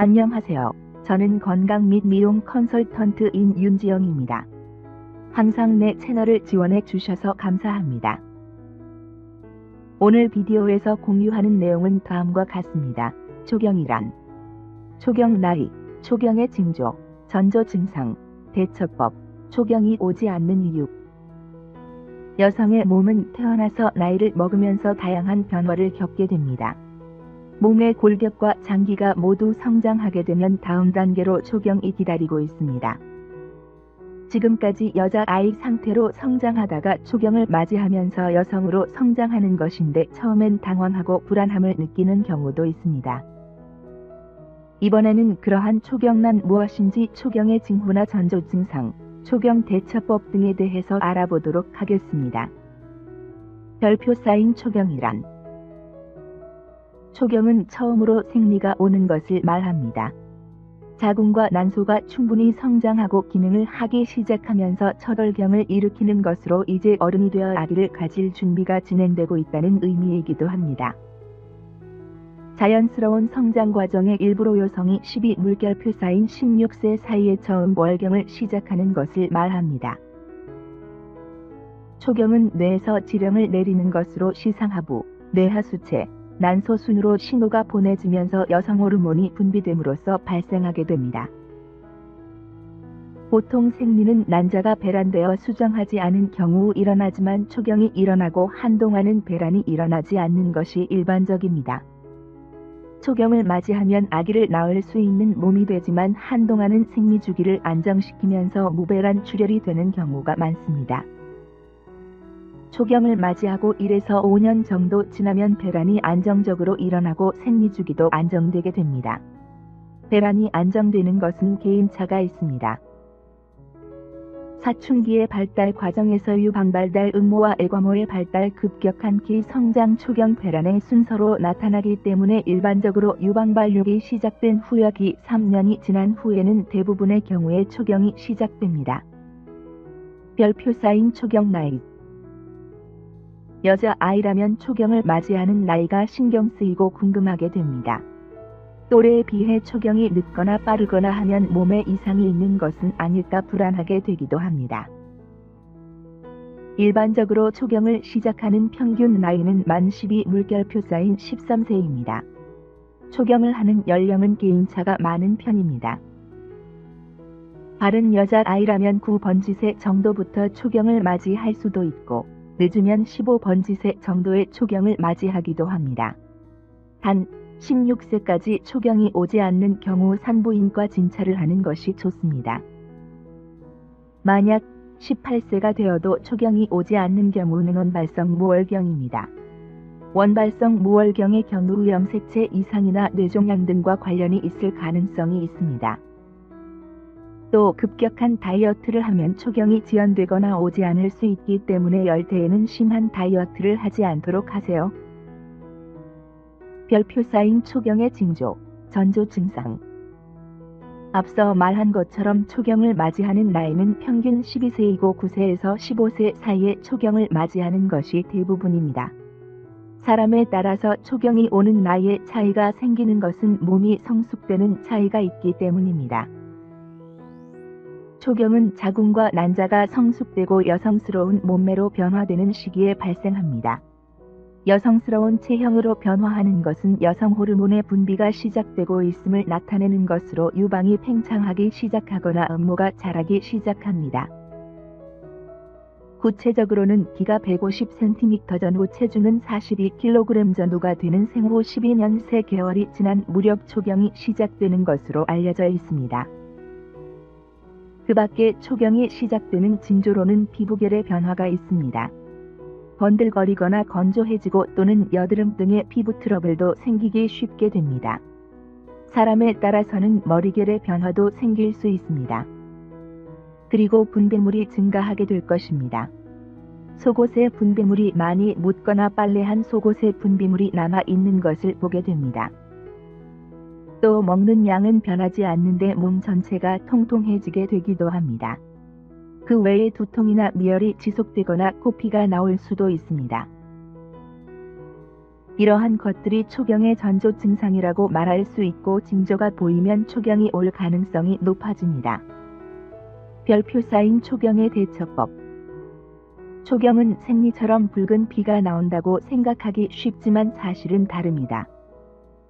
안녕하세요. 저는 건강 및 미용 컨설턴트인 윤지영입니다. 항상 내 채널을 지원해 주셔서 감사합니다. 오늘 비디오에서 공유하는 내용은 다음과 같습니다. 초경이란 초경 나이, 초경의 징조, 전조 증상, 대처법, 초경이 오지 않는 이유. 여성의 몸은 태어나서 나이를 먹으면서 다양한 변화를 겪게 됩니다. 몸의 골격과 장기가 모두 성장하게 되면 다음 단계로 초경이 기다리고 있습니다. 지금까지 여자아이 상태로 성장하다가 초경을 맞이하면서 여성으로 성장하는 것인데 처음엔 당황하고 불안함을 느끼는 경우도 있습니다. 이번에는 그러한 초경란 무엇인지, 초경의 징후나 전조 증상, 초경 대처법 등에 대해서 알아보도록 하겠습니다. 별표 사인 초경이란 초경은 처음으로 생리가 오는 것을 말합니다. 자궁과 난소가 충분히 성장하고 기능을 하기 시작하면서 첫월경을 일으키는 것으로 이제 어른이 되어 아기를 가질 준비가 진행되고 있다는 의미이기도 합니다. 자연스러운 성장 과정의 일부로 여성이 12물결표 사인 16세 사이에 처음 월경을 시작하는 것을 말합니다. 초경은 뇌에서 지령을 내리는 것으로 시상하부, 뇌하수체, 난소 순으로 신호가 보내지면서 여성 호르몬이 분비됨으로써 발생하게 됩니다. 보통 생리는 난자가 배란되어 수정하지 않은 경우 일어나지만 초경이 일어나고 한동안은 배란이 일어나지 않는 것이 일반적입니다. 초경을 맞이하면 아기를 낳을 수 있는 몸이 되지만 한동안은 생리 주기를 안정시키면서 무배란 출혈이 되는 경우가 많습니다. 초경을 맞이하고 1에서 5년 정도 지나면 배란이 안정적으로 일어나고 생리 주기도 안정되게 됩니다. 배란이 안정되는 것은 개인차가 있습니다. 사춘기의 발달 과정에서 유방발달 음모와 애과모의 발달 급격한 기성장 초경 배란의 순서로 나타나기 때문에 일반적으로 유방발육이 시작된 후여기 3년이 지난 후에는 대부분의 경우에 초경이 시작됩니다. 별표 사인 초경 나이. 여자아이라면 초경을 맞이하는 나이가 신경 쓰이고 궁금하게 됩니다. 또래에 비해 초경이 늦거나 빠르거나 하면 몸에 이상이 있는 것은 아닐까 불안하게 되기도 합니다. 일반적으로 초경을 시작하는 평균 나이는 만 12물결표 사인 13세입니다. 초경을 하는 연령은 개인차가 많은 편입니다. 바른 여자아이라면 9번지세 정도부터 초경을 맞이할 수도 있고 늦으면 15번지세 정도의 초경을 맞이하기도 합니다. 단 16세까지 초경이 오지 않는 경우 산부인과 진찰을 하는 것이 좋습니다. 만약 18세가 되어도 초경이 오지 않는 경우는 원발성 무월경입니다. 원발성 무월경의 경우 염색체 이상이나 뇌종양 등과 관련이 있을 가능성이 있습니다. 또 급격한 다이어트를 하면 초경이 지연되거나 오지 않을 수 있기 때문에 열대에는 심한 다이어트를 하지 않도록 하세요. 별표 사인 초경의 징조, 전조 증상. 앞서 말한 것처럼 초경을 맞이하는 나이는 평균 12세이고 9세에서 15세 사이에 초경을 맞이하는 것이 대부분입니다. 사람에 따라서 초경이 오는 나이에 차이가 생기는 것은 몸이 성숙되는 차이가 있기 때문입니다. 초경은 자궁과 난자가 성숙되고 여성스러운 몸매로 변화되는 시기에 발생합니다. 여성스러운 체형으로 변화하는 것은 여성 호르몬의 분비가 시작되고 있음을 나타내는 것으로 유방이 팽창하기 시작하거나 음모가 자라기 시작합니다. 구체적으로는 키가 150cm 전후 체중은 42kg 전후가 되는 생후 12년 3개월이 지난 무렵 초경이 시작되는 것으로 알려져 있습니다. 그 밖에 초경이 시작되는 징조로는 피부결의 변화가 있습니다. 번들거리거나 건조해지고 또는 여드름 등의 피부 트러블도 생기기 쉽게 됩니다. 사람에 따라서는 머리결의 변화도 생길 수 있습니다. 그리고 분비물이 증가하게 될 것입니다. 속옷에 분비물이 많이 묻거나 빨래한 속옷에 분비물이 남아 있는 것을 보게 됩니다. 또 먹는 양은 변하지 않는데 몸 전체가 통통해지게 되기도 합니다. 그 외에 두통이나 미열이 지속되거나 코피가 나올 수도 있습니다. 이러한 것들이 초경의 전조 증상이라고 말할 수 있고 징조가 보이면 초경이 올 가능성이 높아집니다. 별표 쌓인 초경의 대처법. 초경은 생리처럼 붉은 피가 나온다고 생각하기 쉽지만 사실은 다릅니다.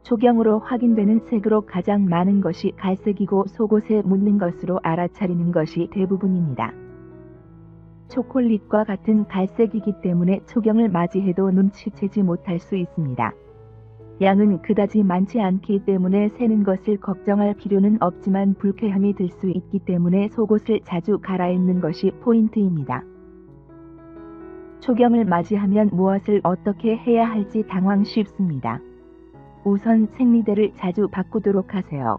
초경으로 확인되는 색으로 가장 많은 것이 갈색이고 속옷에 묻는 것으로 알아차리는 것이 대부분입니다. 초콜릿과 같은 갈색이기 때문에 초경을 맞이해도 눈치채지 못할 수 있습니다. 양은 그다지 많지 않기 때문에 새는 것을 걱정할 필요는 없지만 불쾌함이 들 수 있기 때문에 속옷을 자주 갈아입는 것이 포인트입니다. 초경을 맞이하면 무엇을 어떻게 해야 할지 당황 쉽습니다. 우선 생리대를 자주 바꾸도록 하세요.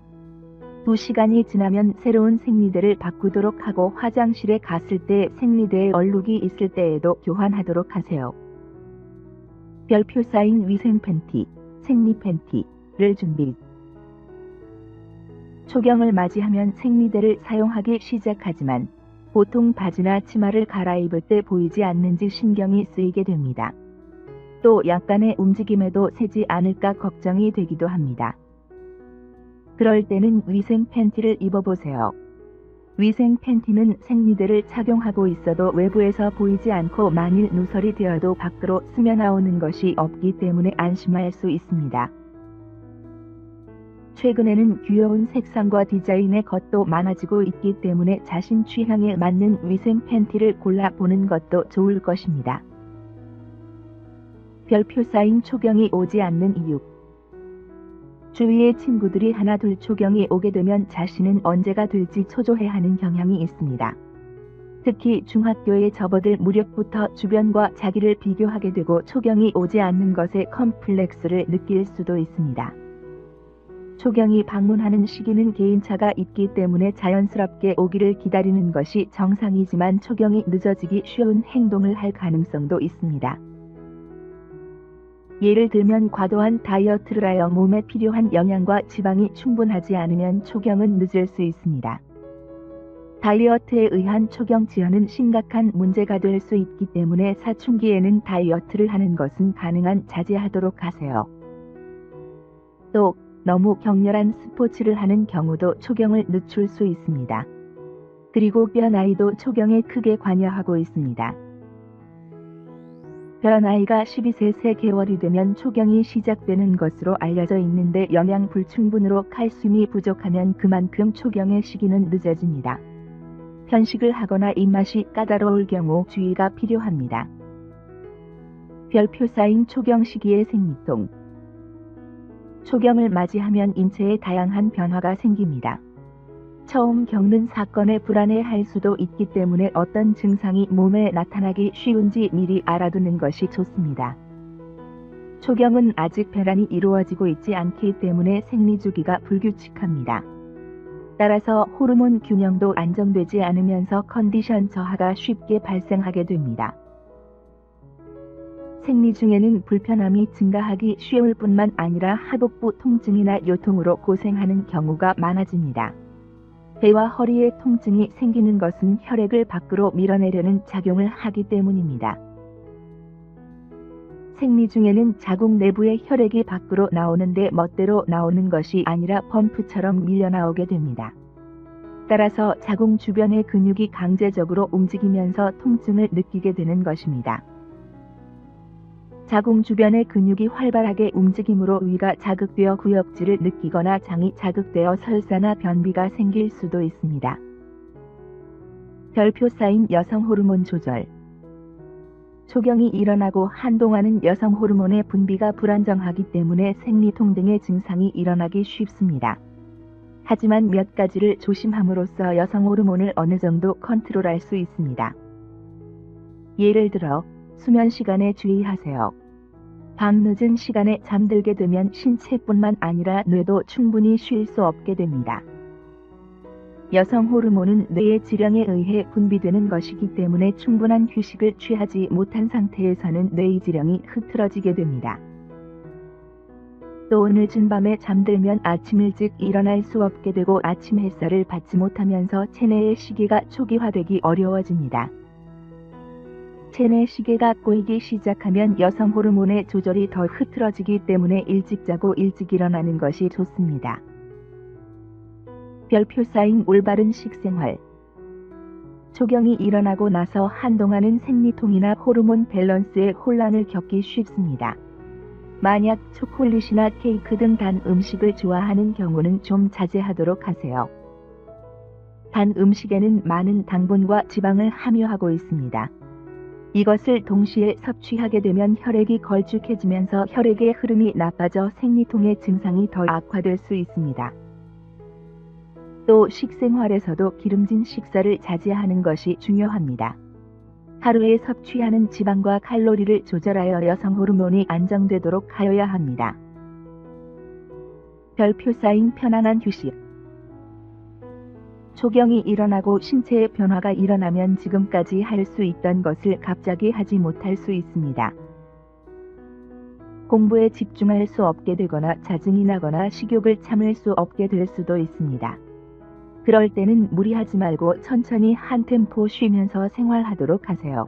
2시간이 지나면 새로운 생리대를 바꾸도록 하고 화장실에 갔을 때 생리대에 얼룩이 있을 때에도 교환하도록 하세요. 별표 쌓인 위생 팬티, 생리 팬티를 준비. 초경을 맞이하면 생리대를 사용하기 시작하지만 보통 바지나 치마를 갈아입을 때 보이지 않는지 신경이 쓰이게 됩니다. 또 약간의 움직임에도 새지 않을까 걱정이 되기도 합니다. 그럴 때는 위생 팬티를 입어보세요. 위생 팬티는 생리대를 착용하고 있어도 외부에서 보이지 않고 만일 누설이 되어도 밖으로 스며 나오는 것이 없기 때문에 안심할 수 있습니다. 최근에는 귀여운 색상과 디자인의 것도 많아지고 있기 때문에 자신 취향에 맞는 위생 팬티를 골라보는 것도 좋을 것입니다. 별표 쌓인 초경이 오지 않는 이유. 주위의 친구들이 하나둘 초경이 오게 되면 자신은 언제가 될지 초조해하는 경향이 있습니다. 특히 중학교에 접어들 무렵부터 주변과 자기를 비교하게 되고 초경이 오지 않는 것에 컴플렉스를 느낄 수도 있습니다. 초경이 방문하는 시기는 개인차가 있기 때문에 자연스럽게 오기를 기다리는 것이 정상이지만 초경이 늦어지기 쉬운 행동을 할 가능성도 있습니다. 예를 들면 과도한 다이어트를 하여 몸에 필요한 영양과 지방이 충분하지 않으면 초경은 늦을 수 있습니다. 다이어트에 의한 초경 지연은 심각한 문제가 될 수 있기 때문에 사춘기에는 다이어트를 하는 것은 가능한 자제하도록 하세요. 또 너무 격렬한 스포츠를 하는 경우도 초경을 늦출 수 있습니다. 그리고 뼈 나이도 초경에 크게 관여하고 있습니다. 뼈 나이가 12세 3개월이 되면 초경이 시작되는 것으로 알려져 있는데 영양 불충분으로 칼슘이 부족하면 그만큼 초경의 시기는 늦어집니다. 편식을 하거나 입맛이 까다로울 경우 주의가 필요합니다. 별표 쌓인 초경 시기의 생리통. 초경을 맞이하면 인체에 다양한 변화가 생깁니다. 처음 겪는 사건에 불안해할 수도 있기 때문에 어떤 증상이 몸에 나타나기 쉬운지 미리 알아두는 것이 좋습니다. 초경은 아직 배란이 이루어지고 있지 않기 때문에 생리주기가 불규칙합니다. 따라서 호르몬 균형도 안정되지 않으면서 컨디션 저하가 쉽게 발생하게 됩니다. 생리 중에는 불편함이 증가하기 쉬울 뿐만 아니라 하복부 통증이나 요통으로 고생하는 경우가 많아집니다. 배와 허리에 통증이 생기는 것은 혈액을 밖으로 밀어내려는 작용을 하기 때문입니다. 생리 중에는 자궁 내부의 혈액이 밖으로 나오는데 멋대로 나오는 것이 아니라 펌프처럼 밀려나오게 됩니다. 따라서 자궁 주변의 근육이 강제적으로 움직이면서 통증을 느끼게 되는 것입니다. 자궁 주변의 근육이 활발하게 움직임으로 위가 자극되어 구역질을 느끼거나 장이 자극되어 설사나 변비가 생길 수도 있습니다. 별표 쌓인 여성 호르몬 조절. 초경이 일어나고 한동안은 여성 호르몬의 분비가 불안정하기 때문에 생리통 등의 증상이 일어나기 쉽습니다. 하지만 몇 가지를 조심함으로써 여성 호르몬을 어느 정도 컨트롤할 수 있습니다. 예를 들어 수면 시간에 주의하세요. 밤 늦은 시간에 잠들게 되면 신체뿐만 아니라 뇌도 충분히 쉴 수 없게 됩니다. 여성 호르몬은 뇌의 지령에 의해 분비되는 것이기 때문에 충분한 휴식을 취하지 못한 상태에서는 뇌의 지령이 흐트러지게 됩니다. 또 늦은 밤에 잠들면 아침 일찍 일어날 수 없게 되고 아침 햇살을 받지 못하면서 체내의 시기가 초기화되기 어려워집니다. 체내 시계가 꼬이기 시작하면 여성 호르몬의 조절이 더 흐트러지기 때문에 일찍 자고 일찍 일어나는 것이 좋습니다. 별표 쌓인 올바른 식생활. 초경이 일어나고 나서 한동안은 생리통이나 호르몬 밸런스에 혼란을 겪기 쉽습니다. 만약 초콜릿이나 케이크 등 단 음식을 좋아하는 경우는 좀 자제하도록 하세요. 단 음식에는 많은 당분과 지방을 함유하고 있습니다. 이것을 동시에 섭취하게 되면 혈액이 걸쭉해지면서 혈액의 흐름이 나빠져 생리통의 증상이 더 악화될 수 있습니다. 또 식생활에서도 기름진 식사를 자제하는 것이 중요합니다. 하루에 섭취하는 지방과 칼로리를 조절하여 여성 호르몬이 안정되도록 하여야 합니다. 별표 쌓인 편안한 휴식. 초경이 일어나고 신체의 변화가 일어나면 지금까지 할 수 있던 것을 갑자기 하지 못할 수 있습니다. 공부에 집중할 수 없게 되거나 짜증이 나거나 식욕을 참을 수 없게 될 수도 있습니다. 그럴 때는 무리하지 말고 천천히 한 템포 쉬면서 생활하도록 하세요.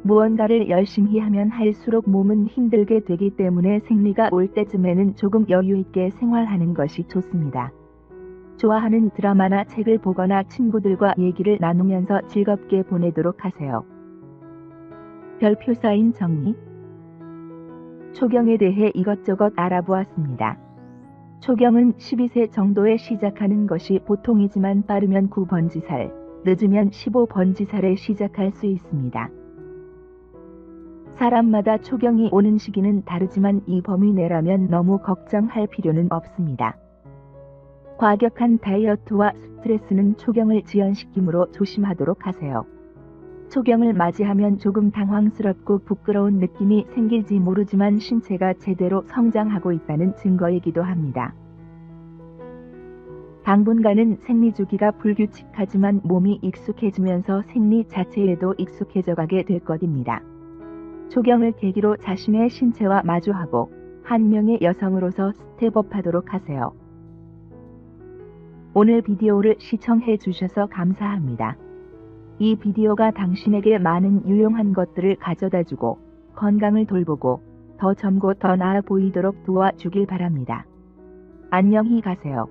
무언가를 열심히 하면 할수록 몸은 힘들게 되기 때문에 생리가 올 때쯤에는 조금 여유 있게 생활하는 것이 좋습니다. 좋아하는 드라마나 책을 보거나 친구들과 얘기를 나누면서 즐겁게 보내도록 하세요. 별표 쌓인 정리. 초경에 대해 이것저것 알아보았습니다. 초경은 12세 정도에 시작하는 것이 보통이지만 빠르면 9번지살, 늦으면 15번지살에 시작할 수 있습니다. 사람마다 초경이 오는 시기는 다르지만 이 범위 내라면 너무 걱정할 필요는 없습니다. 과격한 다이어트와 스트레스는 초경을 지연시키므로 조심하도록 하세요. 초경을 맞이하면 조금 당황스럽고 부끄러운 느낌이 생길지 모르지만 신체가 제대로 성장하고 있다는 증거이기도 합니다. 당분간은 생리주기가 불규칙하지만 몸이 익숙해지면서 생리 자체에도 익숙해져 가게 될 것입니다. 초경을 계기로 자신의 신체와 마주하고 한 명의 여성으로서 스텝업하도록 하세요. 오늘 비디오를 시청해 주셔서 감사합니다. 이 비디오가 당신에게 많은 유용한 것들을 가져다주고 건강을 돌보고 더 젊고 더 나아 보이도록 도와주길 바랍니다. 안녕히 가세요.